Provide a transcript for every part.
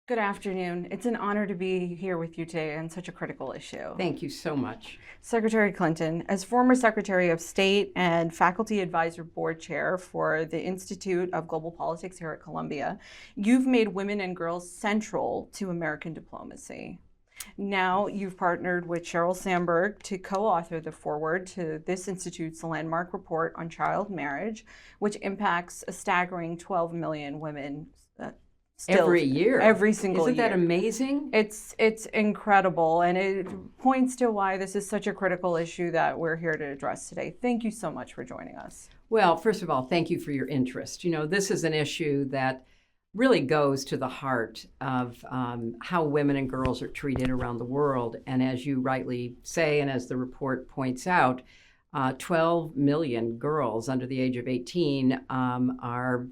Good afternoon. It's an honor to be here with you today on such a critical issue. Thank you so much. Secretary Clinton, as former Secretary of State and Faculty Advisor Board Chair for the Institute of Global Politics here at Columbia, you've made women and girls central to American diplomacy. Now you've partnered with Sheryl Sandberg to co-author the foreword to this institute's landmark report on child marriage, which impacts a staggering 12 million women still Every year. every single Isn't year. that amazing? It's incredible, and it points to why this is such a critical issue that we're here to address today. Thank you so much for joining us. Well, first of all, thank you for your interest. This is an issue that really goes to the heart of how women and girls are treated around the world. And as you rightly say, and as the report points out, 12 million girls under the age of 18 are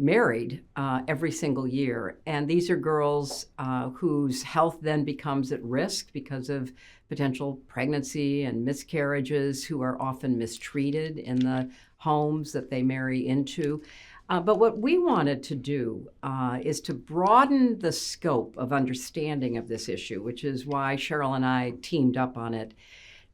married every single year. And these are girls whose health then becomes at risk because of potential pregnancy and miscarriages, who are often mistreated in the homes that they marry into. But what we wanted to do is to broaden the scope of understanding of this issue, which is why Sheryl and I teamed up on it.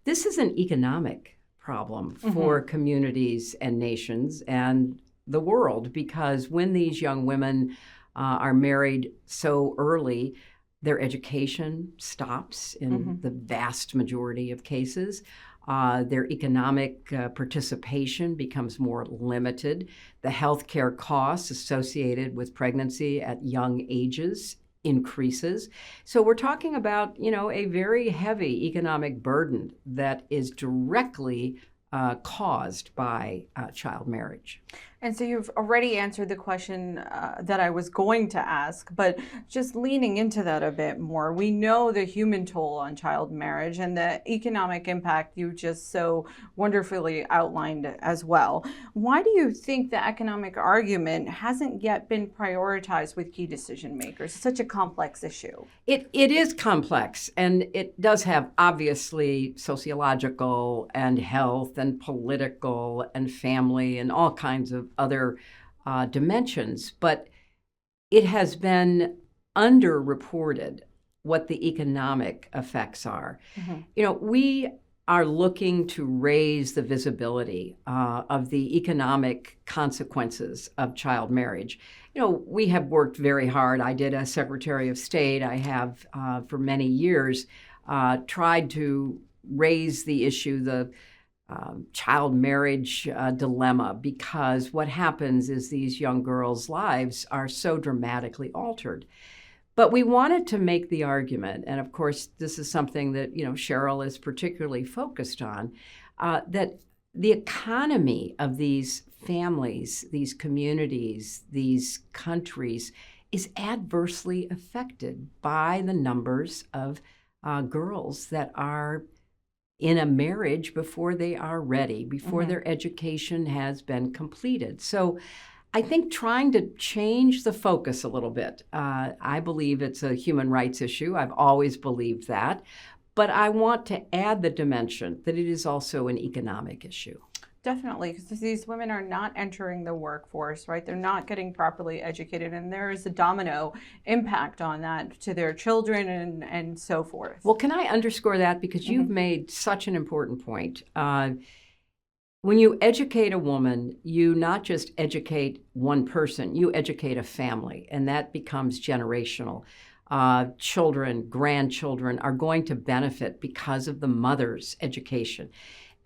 This is an economic problem for communities and nations and the world, because when these young women are married so early, their education stops in the vast majority of cases. Their economic participation becomes more limited. The healthcare costs associated with pregnancy at young ages increases. So we're talking about, a very heavy economic burden that is directly caused by child marriage. And so you've already answered the question that I was going to ask, but just leaning into that a bit more, we know the human toll on child marriage and the economic impact you just so wonderfully outlined as well. Why do you think the economic argument hasn't yet been prioritized with key decision makers? It's such a complex issue. It is complex, and it does have obviously sociological and health and political and family and all kinds of other dimensions, but it has been underreported what the economic effects are. We are looking to raise the visibility of the economic consequences of child marriage. We have worked very hard. I did as Secretary of State. I have, for many years, tried to raise the issue, the child marriage dilemma, because what happens is these young girls' lives are so dramatically altered. But we wanted to make the argument, and of course this is something that Sheryl is particularly focused on, that the economy of these families, these communities, these countries is adversely affected by the numbers of girls that are in a marriage before they are ready, before their education has been completed. So I think trying to change the focus a little bit. I believe it's a human rights issue. I've always believed that. But I want to add the dimension that it is also an economic issue. Definitely, because these women are not entering the workforce, right? They're not getting properly educated, and there is a domino impact on that to their children and so forth. Well, can I underscore that? Because you've made such an important point. When you educate a woman, you not just educate one person, you educate a family, and that becomes generational. Children, grandchildren are going to benefit because of the mother's education.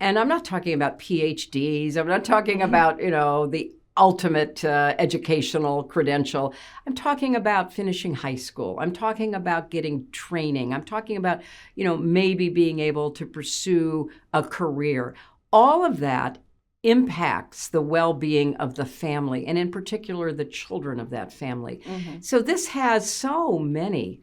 And I'm not talking about PhDs. I'm not talking about, the ultimate educational credential. I'm talking about finishing high school. I'm talking about getting training. I'm talking about, maybe being able to pursue a career. All of that impacts the well-being of the family, and in particular, the children of that family. So this has so many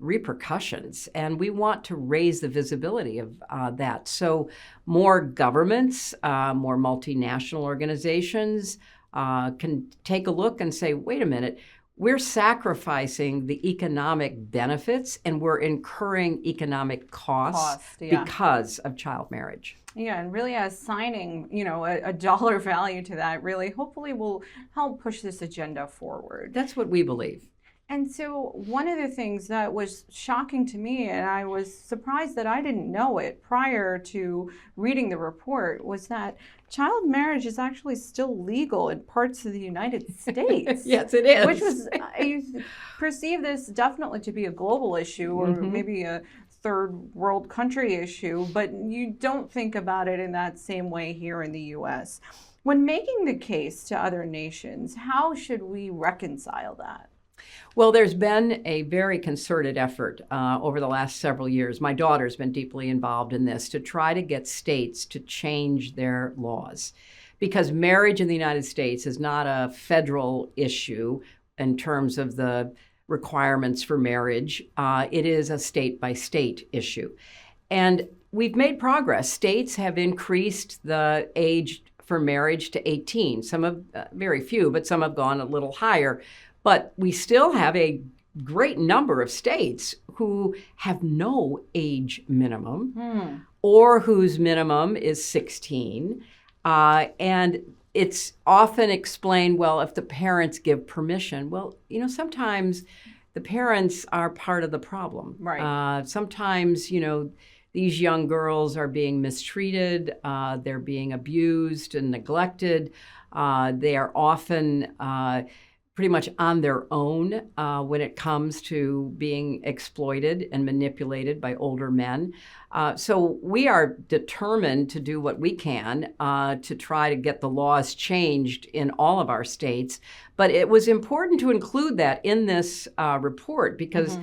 repercussions, and we want to raise the visibility of that. So more governments, more multinational organizations can take a look and say, wait a minute, we're sacrificing the economic benefits and we're incurring economic costs because of child marriage. Yeah, and really assigning, a dollar value to that really hopefully will help push this agenda forward. That's what we believe. And so one of the things that was shocking to me, and I was surprised that I didn't know it prior to reading the report, was that child marriage is actually still legal in parts of the United States. Yes, it is. Which was, I perceive this definitely to be a global issue, or maybe a third world country issue, but you don't think about it in that same way here in the US. When making the case to other nations, how should we reconcile that? Well, there's been a very concerted effort over the last several years. My daughter's been deeply involved in this to try to get states to change their laws. Because marriage in the United States is not a federal issue in terms of the requirements for marriage. It is a state-by-state issue. And we've made progress. States have increased the age for marriage to 18. Some have, very few, but some have gone a little higher. But we still have a great number of states who have no age minimum or whose minimum is 16. And it's often explained, well, if the parents give permission. Well, sometimes the parents are part of the problem. Right. Sometimes, these young girls are being mistreated. They're being abused and neglected. They are often pretty much on their own when it comes to being exploited and manipulated by older men. So we are determined to do what we can to try to get the laws changed in all of our states. But it was important to include that in this report because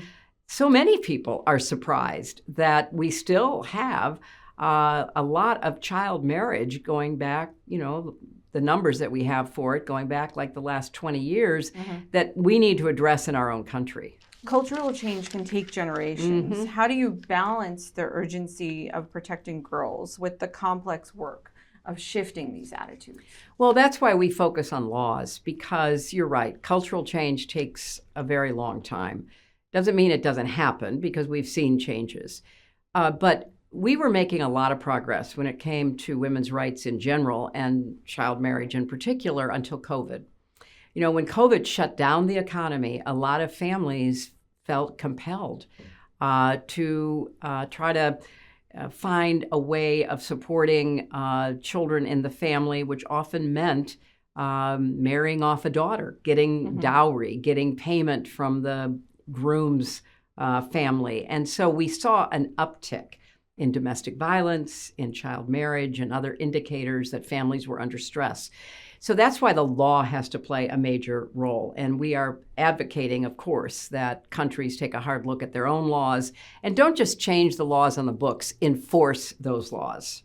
so many people are surprised that we still have a lot of child marriage going back, the numbers that we have for it going back like the last 20 years that we need to address in our own country. Cultural change can take generations. How do you balance the urgency of protecting girls with the complex work of shifting these attitudes? Well, that's why we focus on laws, because you're right, cultural change takes a very long time. Doesn't mean it doesn't happen, because we've seen changes. But we were making a lot of progress when it came to women's rights in general and child marriage in particular until COVID. When COVID shut down the economy, a lot of families felt compelled to try to find a way of supporting children in the family, which often meant marrying off a daughter, getting dowry, getting payment from the groom's family. And so we saw an uptick in domestic violence, in child marriage, and other indicators that families were under stress. So that's why the law has to play a major role. And we are advocating, of course, that countries take a hard look at their own laws and don't just change the laws on the books, enforce those laws.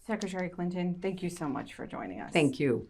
Secretary Clinton, thank you so much for joining us. Thank you.